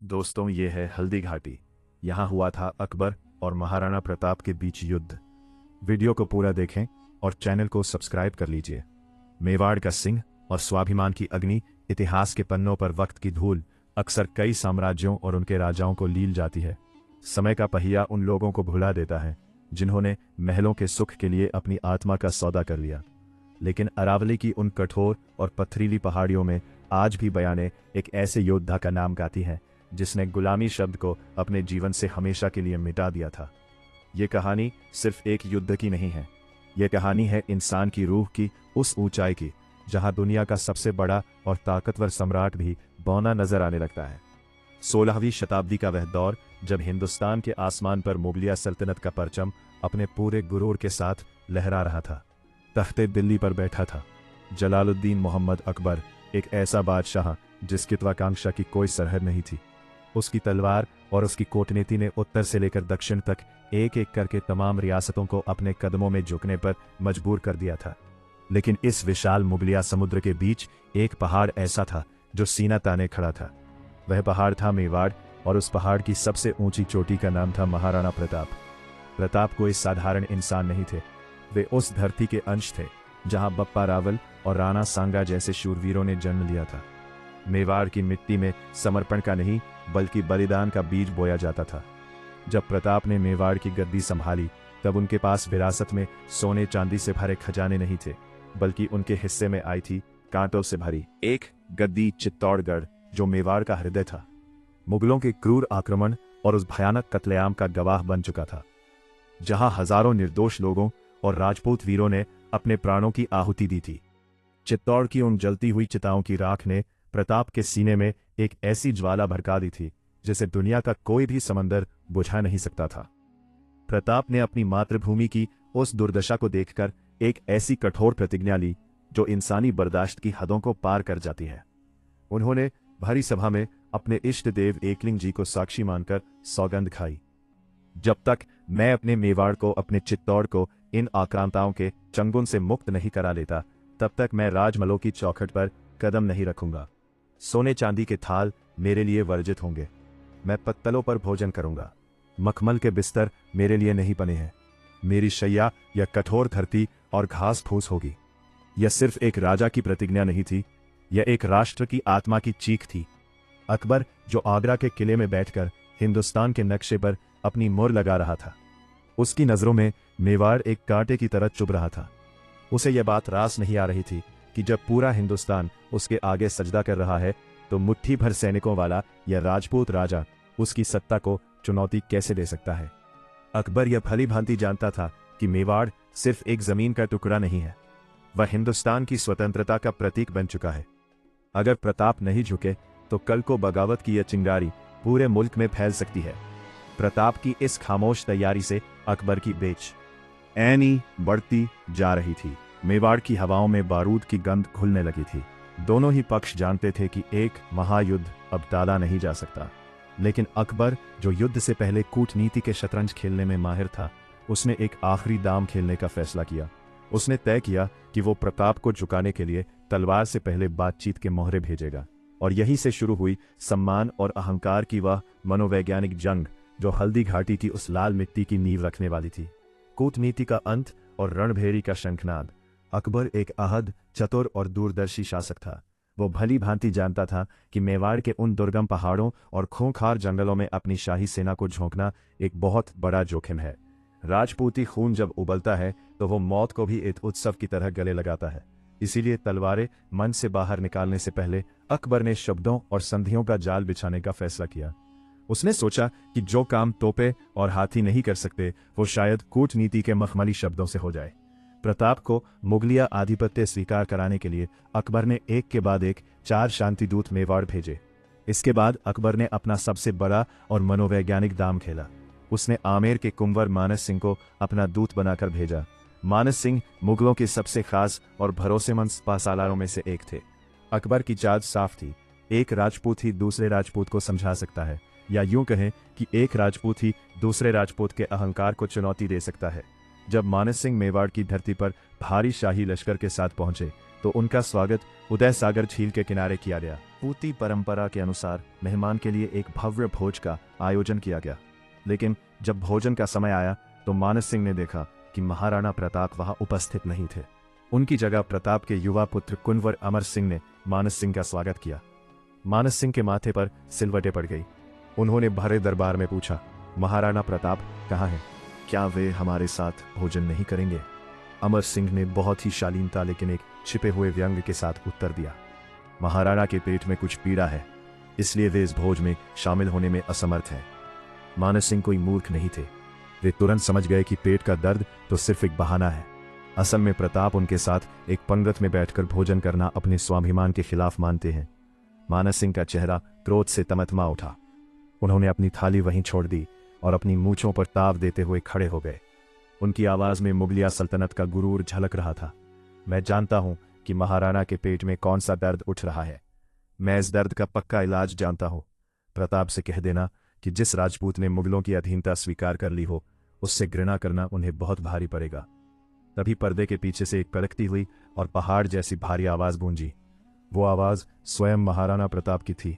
दोस्तों, ये है हल्दी घाटी। यहाँ हुआ था अकबर और महाराणा प्रताप के बीच युद्ध। वीडियो को पूरा देखें और चैनल को सब्सक्राइब कर लीजिए। मेवाड़ का सिंह और स्वाभिमान की अग्नि, इतिहास के पन्नों पर वक्त की धूल अक्सर कई साम्राज्यों और उनके राजाओं को लील जाती है। समय का पहिया उन लोगों को भुला देता है जिन्होंने महलों के सुख के लिए अपनी आत्मा का सौदा कर लिया। लेकिन अरावली की उन कठोर और पथरीली पहाड़ियों में आज भी बयाने एक ऐसे योद्धा का नाम गाती है जिसने गुलामी शब्द को अपने जीवन से हमेशा के लिए मिटा दिया था। ये कहानी सिर्फ एक युद्ध की नहीं है, ये कहानी है इंसान की रूह की उस ऊंचाई की जहां दुनिया का सबसे बड़ा और ताकतवर सम्राट भी बौना नजर आने लगता है। 16वीं शताब्दी का वह दौर जब हिंदुस्तान के आसमान पर मुगलिया सल्तनत का परचम अपने पूरे गुरूर के साथ लहरा रहा था। तख्ते दिल्ली पर बैठा था जलालुद्दीन मोहम्मद अकबर, एक ऐसा बादशाह जिसकी महत्वाकांक्षा की कोई सरहद नहीं थी। उसकी तलवार और उसकी कूटनीति ने उत्तर से लेकर दक्षिण तक एक एक करके तमाम रियासतों को अपने कदमों में झुकने पर मजबूर कर दिया था। लेकिन इस विशाल मुगलिया समुद्र के बीच एक पहाड़ ऐसा था जो सीना ताने खड़ा था। वह पहाड़ था मेवाड़, और उस पहाड़ की सबसे ऊंची चोटी का नाम था महाराणा प्रताप। प्रताप कोई साधारण इंसान नहीं थे, वे उस धरती के अंश थे जहां बप्पा रावल और राणा सांगा जैसे शूरवीरों ने जन्म लिया था। मेवाड़ की मिट्टी में समर्पण का नहीं बल्कि बलिदान का बीज बोया जाता था। जब प्रताप ने मेवाड़ की गद्दी संभाली तब उनके पास विरासत में सोने चांदी से भरे खजाने नहीं थे, बल्कि उनके हिस्से में आई थी कांटों से भरी एक गद्दी चित्तौड़गढ़, जो मेवाड़ का हृदय था। मुगलों के क्रूर आक्रमण और उस भयानक कत्लेआम का गवाह बन चुका था, जहां हजारों निर्दोष लोगों और राजपूत वीरों ने अपने प्राणों की आहुति दी थी। चित्तौड़ की उन जलती हुई चिताओं की राख ने प्रताप के सीने में एक ऐसी ज्वाला भड़का दी थी जिसे दुनिया का कोई भी समंदर बुझा नहीं सकता था। प्रताप ने अपनी मातृभूमि की उस दुर्दशा को देखकर एक ऐसी कठोर प्रतिज्ञा ली जो इंसानी बर्दाश्त की हदों को पार कर जाती है। उन्होंने भरी सभा में अपने इष्ट देव एकलिंग जी को साक्षी मानकर सौगंध खाई, जब तक मैं अपने मेवाड़ को, अपने चित्तौड़ को इन आक्रांताओं के चंगुल से मुक्त नहीं करा लेता, तब तक मैं राजमहलों की चौखट पर कदम नहीं रखूंगा। सोने चांदी के थाल मेरे लिए वर्जित होंगे। मैं पत्तलों पर भोजन करूंगा। मखमल के बिस्तर मेरे लिए नहीं बने हैं। मेरी शैया या कठोर धरती और घास फूस होगी। यह सिर्फ एक राजा की प्रतिज्ञा नहीं थी, यह एक राष्ट्र की आत्मा की चीख थी। अकबर, जो आगरा के किले में बैठकर हिंदुस्तान के नक्शे पर अपनी मोहर लगा रहा था, उसकी नजरों में मेवाड़ एक कांटे की तरह चुभ रहा था। उसे यह बात रास नहीं आ रही थी कि जब पूरा हिंदुस्तान उसके आगे सजदा कर रहा है तो मुट्ठी भर सैनिकों वाला यह राजपूत राजा उसकी सत्ता को चुनौती कैसे दे सकता है। अकबर यह भली भांति जानता था कि मेवाड़ सिर्फ एक जमीन का टुकड़ा नहीं है, वह हिंदुस्तान की स्वतंत्रता का प्रतीक बन चुका है। अगर प्रताप नहीं झुके तो कल को बगावत की यह चिंगारी पूरे मुल्क में फैल सकती है। प्रताप की इस खामोश तैयारी से अकबर की बेचैनी बढ़ती जा रही थी। मेवाड़ की हवाओं में बारूद की गंध घुलने लगी थी। दोनों ही पक्ष जानते थे कि एक महायुद्ध अब टाला नहीं जा सकता। लेकिन अकबर, जो युद्ध से पहले कूटनीति के शतरंज खेलने में माहिर था, उसने एक आखिरी दांव खेलने का फैसला किया। उसने तय किया कि वो प्रताप को झुकाने के लिए तलवार से पहले बातचीत के मोहरे भेजेगा। और यहीं से शुरू हुई सम्मान और अहंकार की वह मनोवैज्ञानिक जंग जो हल्दी घाटी की उस लाल मिट्टी की नींव रखने वाली थी। कूटनीति का अंत और रणभेरी का शंखनाद। अकबर एक आहद, चतुर और दूरदर्शी शासक था। वो भली भांति जानता था कि मेवाड़ के उन दुर्गम पहाड़ों और खूंखार जंगलों में अपनी शाही सेना को झोंकना एक बहुत बड़ा जोखिम है। राजपूती खून जब उबलता है तो वो मौत को भी एक उत्सव की तरह गले लगाता है। इसीलिए तलवारें मन से बाहर निकालने से पहले अकबर ने शब्दों और संधियों का जाल बिछाने का फैसला किया। उसने सोचा कि जो काम तोपे और हाथी नहीं कर सकते, वो शायद कूटनीति के मखमली शब्दों से हो जाए। प्रताप को मुगलिया आधिपत्य स्वीकार कराने के लिए अकबर ने एक के बाद एक 4 शांति दूत मेवाड़ भेजे। इसके बाद अकबर ने अपना सबसे बड़ा और मनोवैज्ञानिक दांव खेला। उसने आमेर के कुंवर मानस सिंह को अपना दूत बनाकर भेजा। मानस सिंह मुगलों के सबसे खास और भरोसेमंद पासालारों में से एक थे। अकबर की चाल साफ थी, एक राजपूत ही दूसरे राजपूत को समझा सकता है, या यूं कहें कि एक राजपूत ही दूसरे राजपूत के अहंकार को चुनौती दे सकता है। जब मानस सिंह मेवाड़ की धरती पर भारी शाही लश्कर के साथ पहुंचे तो उनका स्वागत उदय सागर झील के किनारे किया गया। पूती परंपरा के अनुसार मेहमान के लिए एक भव्य भोज का आयोजन किया गया, लेकिन जब भोजन का समय आया तो मानस सिंह ने देखा कि महाराणा प्रताप वहां उपस्थित नहीं थे। उनकी जगह प्रताप के युवा पुत्र कुंवर अमर सिंह ने मानस सिंह का स्वागत किया। मानस सिंह के माथे पर सिलवटें पड़ गई। उन्होंने भरे दरबार में पूछा, महाराणा प्रताप कहाँ हैं? क्या वे हमारे साथ भोजन नहीं करेंगे? अमर सिंह ने बहुत ही शालीनता लेकिन एक छिपे हुए व्यंग के साथ उत्तर दिया, महाराणा के पेट में कुछ पीड़ा है, इसलिए वे इस भोज में शामिल होने में असमर्थ हैं। मानस सिंह कोई मूर्ख नहीं थे। वे तुरंत समझ गए कि पेट का दर्द तो सिर्फ एक बहाना है। असल में प्रताप उनके साथ एक पंगत में बैठकर भोजन करना अपने स्वाभिमान के खिलाफ मानते हैं। मानस सिंह का चेहरा क्रोध से तमतमा उठा। उन्होंने अपनी थाली वहीं छोड़ दी और अपनी मूंछों पर ताव देते हुए खड़े हो गए। उनकी आवाज में मुगलिया सल्तनत का गुरूर झलक रहा था। मैं जानता हूं कि महाराणा के पेट में कौन सा दर्द उठ रहा है। मैं इस दर्द का पक्का इलाज जानता हूं। प्रताप से कह देना कि जिस राजपूत ने मुगलों की अधीनता स्वीकार कर ली हो, उससे घृणा करना उन्हें बहुत भारी पड़ेगा। तभी पर्दे के पीछे से एक कड़कती हुई और पहाड़ जैसी भारी आवाज गूंजी। वो आवाज स्वयं महाराणा प्रताप की थी।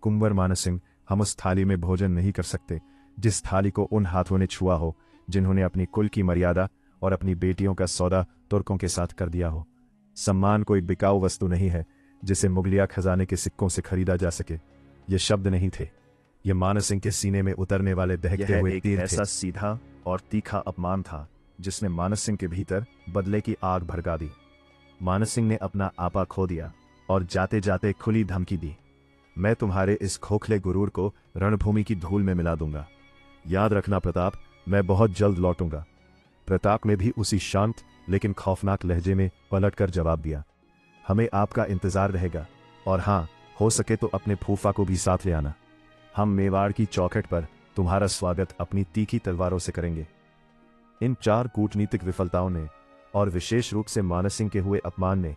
कुंवर मानस सिंह, हम उस थाली में भोजन नहीं कर सकते जिस थाली को उन हाथों ने छुआ हो जिन्होंने अपनी कुल की मर्यादा और अपनी बेटियों का सौदा तुर्कों के साथ कर दिया हो। सम्मान कोई बिकाऊ वस्तु नहीं है जिसे मुगलिया खजाने के सिक्कों से खरीदा जा सके। ये शब्द नहीं थे, ये मानस सिंह के सीने में उतरने वाले दहकते हुए तीर थे। ऐसा सीधा और तीखा अपमान था जिसने मानस सिंह के भीतर बदले की आग भड़का दी। मानस सिंह ने अपना आपा खो दिया और जाते जाते खुली धमकी दी, मैं तुम्हारे इस खोखले गुरूर को रणभूमि की धूल में मिला दूंगा। याद रखना प्रताप, मैं बहुत जल्द लौटूंगा। प्रताप ने भी उसी शांत लेकिन खौफनाक लहजे में पलटकर जवाब दिया, हमें आपका इंतजार रहेगा, और हां, हो सके तो अपने फूफा को भी साथ ले आना। हम मेवाड़ की चौखट पर तुम्हारा स्वागत अपनी तीखी तलवारों से करेंगे। इन 4 कूटनीतिक विफलताओं ने और विशेष रूप से मानस सिंह के हुए अपमान ने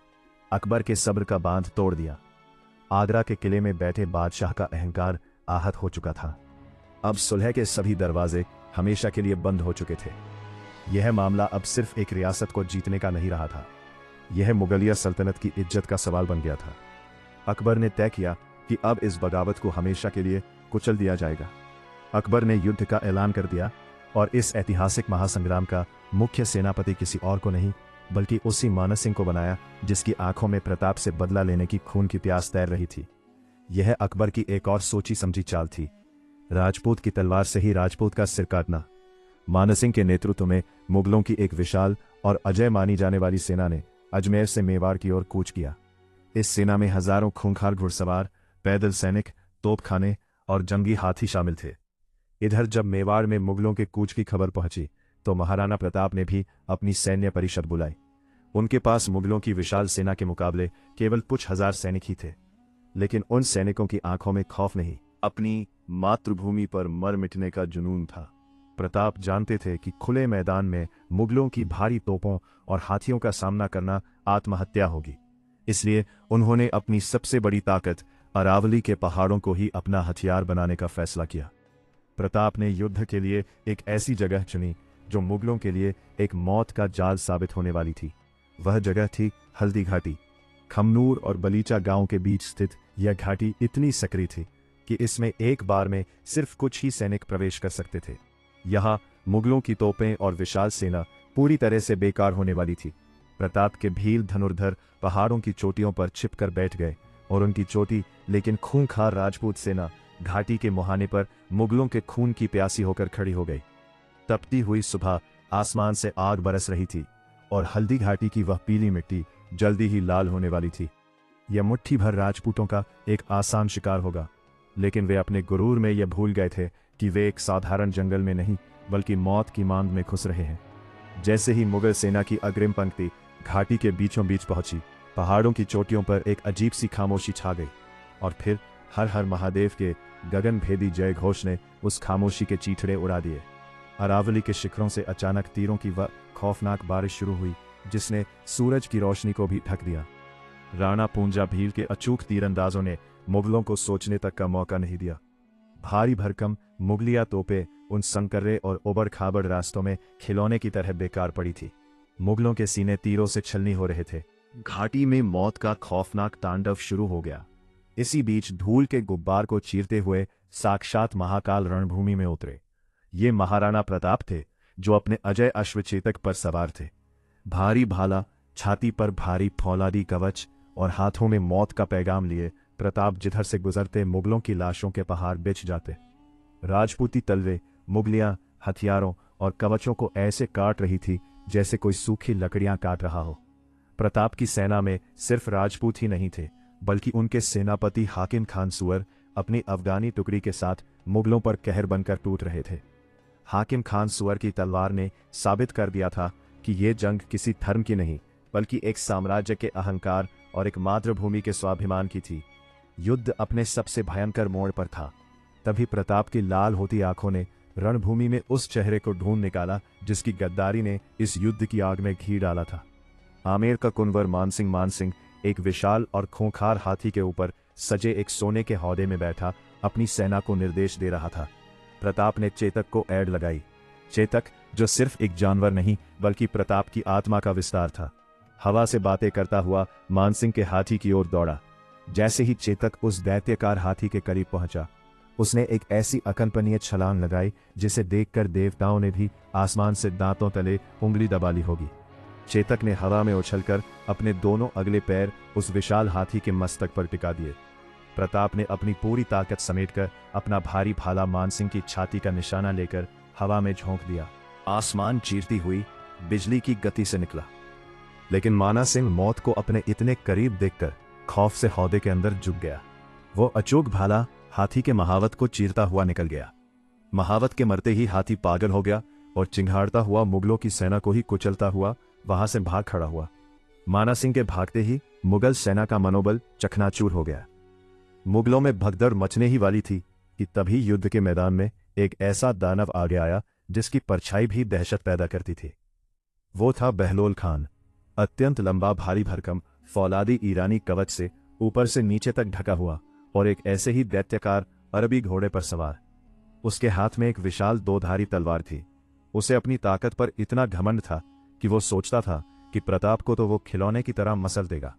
अकबर के सब्र का बांध तोड़ दिया। आगरा के किले में बैठे बादशाह का अहंकार आहत हो चुका था। अब सुलह के सभी दरवाजे हमेशा के लिए बंद हो चुके थे। यह मामला अब सिर्फ एक रियासत को जीतने का नहीं रहा था, यह मुगलिया सल्तनत की इज्जत का सवाल बन गया था। अकबर ने तय किया कि अब इस बगावत को हमेशा के लिए कुचल दिया जाएगा। अकबर ने युद्ध का ऐलान कर दिया और इस ऐतिहासिक महासंग्राम का मुख्य सेनापति किसी और को नहीं बल्कि उसी मानस सिंह को बनाया जिसकी आंखों में प्रताप से बदला लेने की खून की प्यास तैर रही थी। यह अकबर की एक और सोची समझी चाल थी, राजपूत की तलवार से ही राजपूत का सिर काटना। मानस सिंह के नेतृत्व में मुगलों की एक विशाल और अजय मानी जाने वाली सेना ने अजमेर से मेवाड़ की ओर कूच किया। इस सेना में हजारों खूंखार घुड़सवार, पैदल सैनिक, तोपखाने और जंगी हाथी शामिल थे। इधर जब मेवाड़ में मुगलों के कूच की खबर पहुंची तो महाराणा प्रताप ने भी अपनी सैन्य परिषद बुलाई। उनके पास मुगलों की विशाल सेना के मुकाबले केवल कुछ हजार सैनिक ही थे, लेकिन उन सैनिकों की आंखों में खौफ नहीं, अपनी मातृभूमि पर मर मिटने का जुनून था। प्रताप जानते थे कि खुले मैदान में मुगलों की भारी तोपों और हाथियों का सामना करना आत्महत्या होगी, इसलिए उन्होंने अपनी सबसे बड़ी ताकत अरावली के पहाड़ों को ही अपना हथियार बनाने का फैसला किया। प्रताप ने युद्ध के लिए एक ऐसी जगह चुनी जो मुगलों के लिए एक मौत का जाल साबित होने वाली थी। वह जगह थी हल्दी घाटी। खमनूर और बलीचा गांव के बीच स्थित यह घाटी इतनी सकरी थी कि इसमें एक बार में सिर्फ कुछ ही सैनिक प्रवेश कर सकते थे। यहाँ मुगलों की तोपें और विशाल सेना पूरी तरह से बेकार होने वाली थी। प्रताप के भील धनुर्धर पहाड़ों की चोटियों पर छिपकर बैठ गए और उनकी छोटी लेकिन खूंखार राजपूत सेना घाटी के मुहाने पर मुगलों के खून की प्यासी होकर खड़ी हो गई। तपती हुई सुबह आसमान से आग बरस रही थी और हल्दी घाटी की वह पीली मिट्टी जल्दी ही लाल होने वाली थी। यह मुट्ठी भर राजपूतों का एक आसान शिकार होगा, लेकिन वे अपने गुरूर में यह भूल गए थे कि वे एक साधारण जंगल में नहीं बल्कि मौत की मांग में घुस रहे हैं। जैसे ही मुगल सेना की अग्रिम पंक्ति घाटी के बीचों बीच पहुंची, पहाड़ों की चोटियों पर एक अजीब सी खामोशी छा गई और फिर हर हर महादेव के गगनभेदी जय घोष ने उस खामोशी के चीथड़े उड़ा दिए। अरावली के शिखरों से अचानक तीरों की वह खौफनाक बारिश शुरू हुई जिसने सूरज की रोशनी को भी ढक दिया। राणा पूंजा भील के अचूक तीरंदाजों ने मुगलों को सोचने तक का मौका नहीं दिया। भारी भरकम मुगलिया तोपें उन संकर्रे और उबड़ खाबड़ रास्तों में खिलौने की तरह बेकार पड़ी थी। मुगलों के सीने तीरों से छलनी हो रहे थे, घाटी में मौत का खौफनाक तांडव शुरू हो गया। इसी बीच धूल के गुब्बार को चीरते हुए साक्षात महाकाल रणभूमि में उतरे। ये महाराणा प्रताप थे, जो अपने अजय अश्वचेतक पर सवार थे। भारी भाला, छाती पर भारी फौलादी कवच और हाथों में मौत का पैगाम लिए प्रताप जिधर से गुजरते मुगलों की लाशों के पहाड़ बिछ जाते। राजपूती तलवे, मुगलियां हथियारों और कवचों को ऐसे काट रही थी जैसे कोई सूखी लकड़ियां काट रहा हो। प्रताप की सेना में सिर्फ राजपूत ही नहीं थे, बल्कि उनके सेनापति हाकिम खान सुअर अपनी अफगानी टुकड़ी के साथ मुगलों पर कहर बनकर टूट रहे थे। हाकिम खान सुअर की तलवार ने साबित कर दिया था कि यह जंग किसी धर्म की नहीं, बल्कि एक साम्राज्य के अहंकार और एक मातृभूमि के स्वाभिमान की थी। युद्ध अपने सबसे भयंकर मोड़ पर था। तभी प्रताप की लाल होती आंखों ने रणभूमि में उस चेहरे को ढूंढ निकाला जिसकी गद्दारी ने इस युद्ध की आग में घी डाला था। आमेर का कुंवर मानसिंह एक विशाल और खूंखार हाथी के ऊपर सजे एक सोने के हौदे में बैठा अपनी सेना को निर्देश दे रहा था। प्रताप ने चेतक को ऐड लगाई। चेतक, जो सिर्फ एक जानवर नहीं बल्कि प्रताप की आत्मा का विस्तार था, हवा से बातें करता हुआ मानसिंह के हाथी की ओर दौड़ा। जैसे ही चेतक उस दैत्यकार हाथी के करीब पहुंचा, उसने एक ऐसी अकल्पनीय छलांग लगाई जिसे देखकर देवताओं ने भी आसमान से दांतों तले उंगली दबा ली होगी। चेतक ने हवा में उछलकर अपने दोनों अगले पैर उस विशाल हाथी के मस्तक पर टिका दिए। प्रताप ने अपनी पूरी ताकत समेटकर अपना भारी भाला मानसिंह की छाती का निशाना लेकर हवा में झोंक दिया। आसमान चीरती हुई बिजली की गति से निकला, लेकिन माना सिंह मौत को अपने इतने करीब देखकर खौफ से हौदे के अंदर झुक गया। वो अचूक भाला हाथी के महावत को चीरता हुआ निकल गया। महावत के मरते ही हाथी पागल हो गया और चिंघाड़ता हुआ मुगलों की सेना को ही कुचलता हुआ वहां से भाग खड़ा हुआ। माना सिंह के भागते ही मुगल सेना का मनोबल चकनाचूर हो गया। मुगलों में भगदड़ मचने ही वाली थी कि तभी युद्ध के मैदान में एक ऐसा दानव आगे आया जिसकी परछाई भी दहशत पैदा करती थी। वो था बहलोल खान, अत्यंत लंबा, भारी भरकम, फौलादी ईरानी कवच से ऊपर से नीचे तक ढका हुआ और एक ऐसे ही दैत्यकार अरबी घोड़े पर सवार। उसके हाथ में एक विशाल दोधारी तलवार थी। उसे अपनी ताकत पर इतना घमंड था कि वो सोचता था कि प्रताप को तो वो खिलौने की तरह मसल देगा।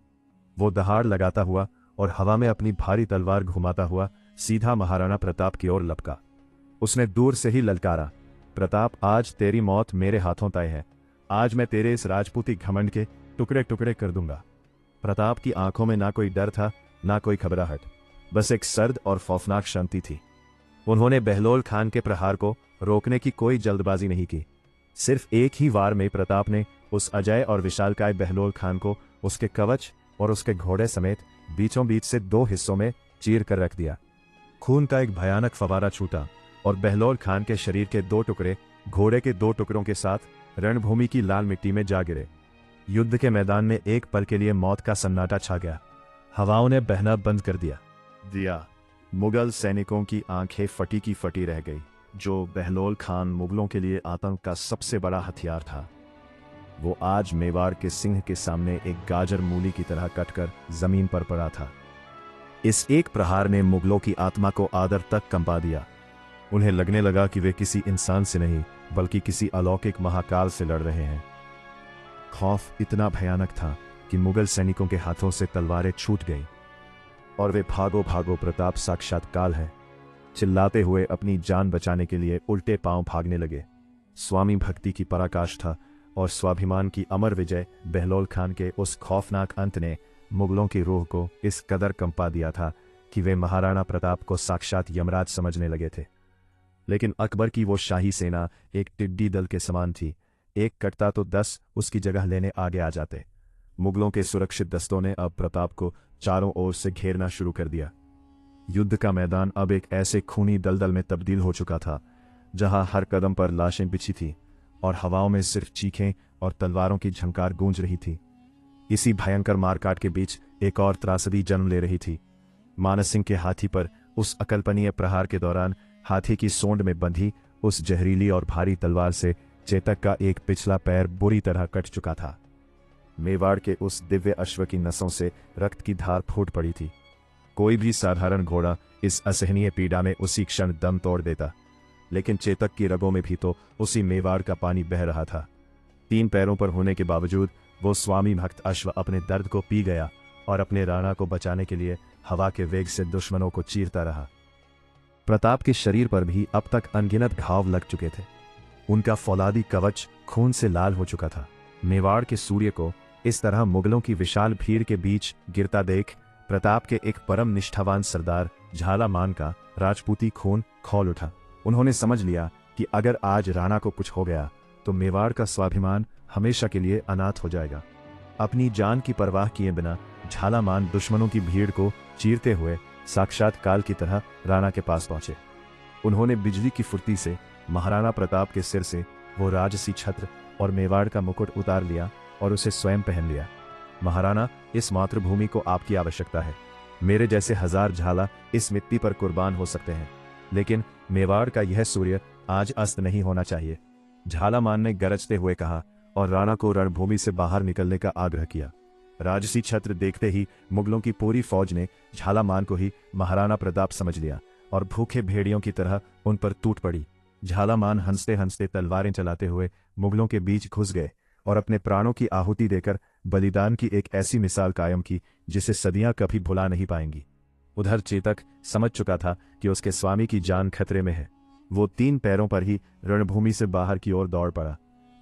वो दहाड़ लगाता हुआ और हवा में अपनी भारी तलवार घुमाता हुआ सीधा महाराणा प्रताप की ओर लपका। उसने दूर से ही ललकारा, प्रताप, आज तेरी मौत मेरे हाथों तय है। आज मैं तेरे इस राजपूती घमंड के टुकड़े टुकड़े कर दूंगा। प्रताप की आंखों में ना कोई डर था, ना कोई घबराहट, बस एक सर्द और खौफनाक शांति थी। उन्होंने बहलोल खान के प्रहार को रोकने की कोई जल्दबाजी नहीं की। सिर्फ एक ही वार में प्रताप ने उस अजय और विशालकाय बहलोल खान को उसके कवच और उसके घोड़े समेत बीचों बीच से दो हिस्सों में चीर कर रख दिया। खून का एक भयानक फवारा छूटा और बहलोल खान के शरीर के दो टुकड़े घोड़े के दो टुकड़ों के साथ रणभूमि की लाल मिट्टी में जा गिरे। युद्ध के मैदान में एक पल के लिए मौत का सन्नाटा छा गया। हवाओं ने बहना बंद कर दिया। मुगल सैनिकों की आंखें फटी की फटी रह गई। जो बहलोल खान मुगलों के लिए आतंक का सबसे बड़ा हथियार था, वो आज मेवाड़ के सिंह के सामने एक गाजर मूली की तरह कटकर जमीन पर पड़ा था। इस एक प्रहार ने मुगलों की आत्मा को आदर तक कंपा दिया। उन्हें लगने लगा कि वे किसी इंसान से नहीं बल्कि किसी अलौकिक महाकाल से लड़ रहे हैं। खौफ इतना भयानक था कि मुगल सैनिकों के हाथों से तलवारें छूट गईं और वे भागो भागो, प्रताप साक्षात काल है, चिल्लाते हुए अपनी जान बचाने के लिए उल्टे पांव भागने लगे। स्वामी भक्ति की पराकाष्ठा और स्वाभिमान की अमर विजय बहलोल खान के उस खौफनाक अंत ने मुगलों की रूह को इस कदर कंपा दिया था कि वे महाराणा प्रताप को साक्षात यमराज समझने लगे थे। लेकिन अकबर की वो शाही सेना एक टिड्डी दल के समान थी। एक कटता तो 10 उसकी जगह लेने आगे आ जाते। मुगलों के सुरक्षित दस्तों ने अब प्रताप को चारों ओर से घेरना शुरू कर दिया। युद्ध का मैदान अब एक ऐसे खूनी दलदल में तब्दील हो चुका था जहां हर कदम पर लाशें बिछी थी और हवाओं में सिर्फ चीखें और तलवारों की झंकार गूंज रही थी। इसी भयंकर मारकाट के बीच एक और त्रासदी जन्म ले रही थी। मानस सिंह के हाथी पर उस अकल्पनीय प्रहार के दौरान हाथी की सोंड में बंधी उस जहरीली और भारी तलवार से चेतक का एक पिछला पैर बुरी तरह कट चुका था। मेवाड़ के उस दिव्य अश्व की नसों से रक्त की धार फूट पड़ी थी। कोई भी साधारण घोड़ा इस असहनीय पीड़ा में उसी क्षण दम तोड़ देता, लेकिन चेतक की रगों में भी तो उसी मेवाड़ का पानी बह रहा था। 3 पैरों पर होने के बावजूद वो स्वामी भक्त अश्व अपने दर्द को पी गया और अपने राणा को बचाने के लिए हवा के वेग से दुश्मनों को चीरता रहा। प्रताप के शरीर पर भी अब तक अनगिनत घाव लग चुके थे। उनका फौलादी कवच खून से लाल हो चुका था। मेवाड़ के सूर्य को इस तरह मुगलों की विशाल भीड़ के बीच गिरता देख प्रताप के एक परम निष्ठावान सरदार झालामान का राजपूती खून खौल उठा। उन्होंने समझ लिया कि अगर आज राणा को कुछ हो गया तो मेवाड़ का स्वाभिमान हमेशा के लिए अनाथ हो जाएगा। अपनी जान की परवाह किए बिना झालामान दुश्मनों की भीड़ को चीरते हुए साक्षात काल की तरह राणा के पास पहुंचे। उन्होंने बिजली की फुर्ती से महाराणा प्रताप के सिर से वो राजसी छत्र और मेवाड़ का मुकुट उतार लिया और उसे स्वयं पहन लिया। महाराणा, इस मातृभूमि को आपकी आवश्यकता है। मेरे जैसे हजार झाला इस मिट्टी पर कुर्बान हो सकते हैं, लेकिन मेवाड़ का यह सूर्य आज अस्त नहीं होना चाहिए। झालामान ने गरजते हुए कहा और राणा को रणभूमि से बाहर निकलने का आग्रह किया। राजसी छत्र देखते ही मुगलों की पूरी फौज ने झालामान को ही महाराणा प्रताप समझ लिया और भूखे भेड़ियों की तरह उन पर टूट पड़ी। झालामान हंसते हंसते तलवारें चलाते हुए मुगलों के बीच घुस गए और अपने प्राणों की आहुति देकर बलिदान की एक ऐसी मिसाल कायम की जिसे सदियां कभी भुला नहीं पाएंगी। उधर चेतक समझ चुका था कि उसके स्वामी की जान खतरे में है। वो 3 पैरों पर ही रणभूमि से बाहर की ओर दौड़ पड़ा।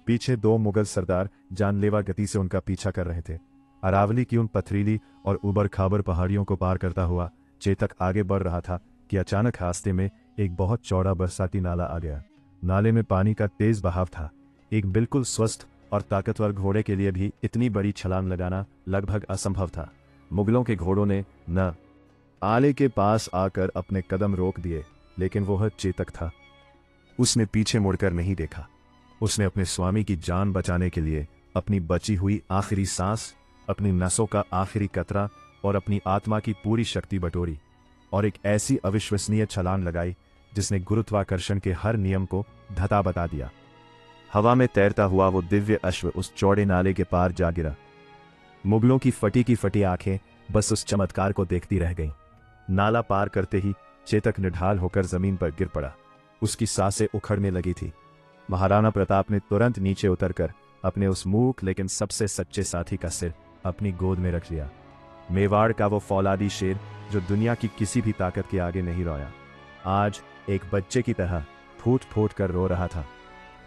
पीछे 2 मुगल सरदार जानलेवा गति से उनका पीछा कर रहे थे। अरावली की उन पथरीली और उबड़ खाबड़ पहाड़ियों को पार करता हुआ चेतक आगे बढ़ रहा था कि अचानक रास्ते में एक बहुत चौड़ा बरसाती नाला आ गया। नाले में पानी का तेज बहाव था। एक बिल्कुल स्वस्थ और ताकतवर घोड़े के लिए भी इतनी बड़ी छलांग लगाना लगभग असंभव था। मुगलों के घोड़ों ने न आले के पास आकर अपने कदम रोक दिए, लेकिन वह चेतक था। उसने पीछे मुड़कर नहीं देखा। उसने अपने स्वामी की जान बचाने के लिए अपनी बची हुई आखिरी सांस, अपनी नसों का आखिरी कतरा और अपनी आत्मा की पूरी शक्ति बटोरी और एक ऐसी अविश्वसनीय छलांग लगाई जिसने गुरुत्वाकर्षण के हर नियम को धता बता दिया। हवा में तैरता हुआ वो दिव्य अश्व उस चौड़े नाले के पार जा गिरा। मुगलों की फटी आंखें बस उस चमत्कार को देखती रह गईं। नाला पार करते ही चेतक निढाल होकर जमीन पर गिर पड़ा। उसकी सांसें उखड़ने लगी थी। महाराणा प्रताप ने तुरंत नीचे उतरकर अपने उस मूक लेकिन सबसे सच्चे साथी का सिर अपनी गोद में रख लिया। मेवाड़ का वो फौलादी शेर जो दुनिया की किसी भी ताकत के आगे नहीं रोया, आज एक बच्चे की तरह फूट फूट कर रो रहा था।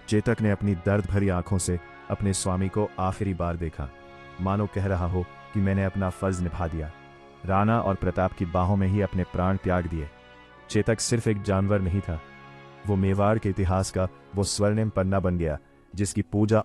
चेतक ने अपनी दर्द भरी आंखों से अपने स्वामी को आखिरी बार देखा, मानो कह रहा हो कि मैंने अपना फर्ज निभा दिया। राणा और प्रताप की बाहों में ही अपने प्राण त्याग दिए। चेतक सिर्फ एक जानवर नहीं था, वो मेवाड़ के इतिहास का वो स्वर्णिम पन्ना बन गया जिसकी पूजा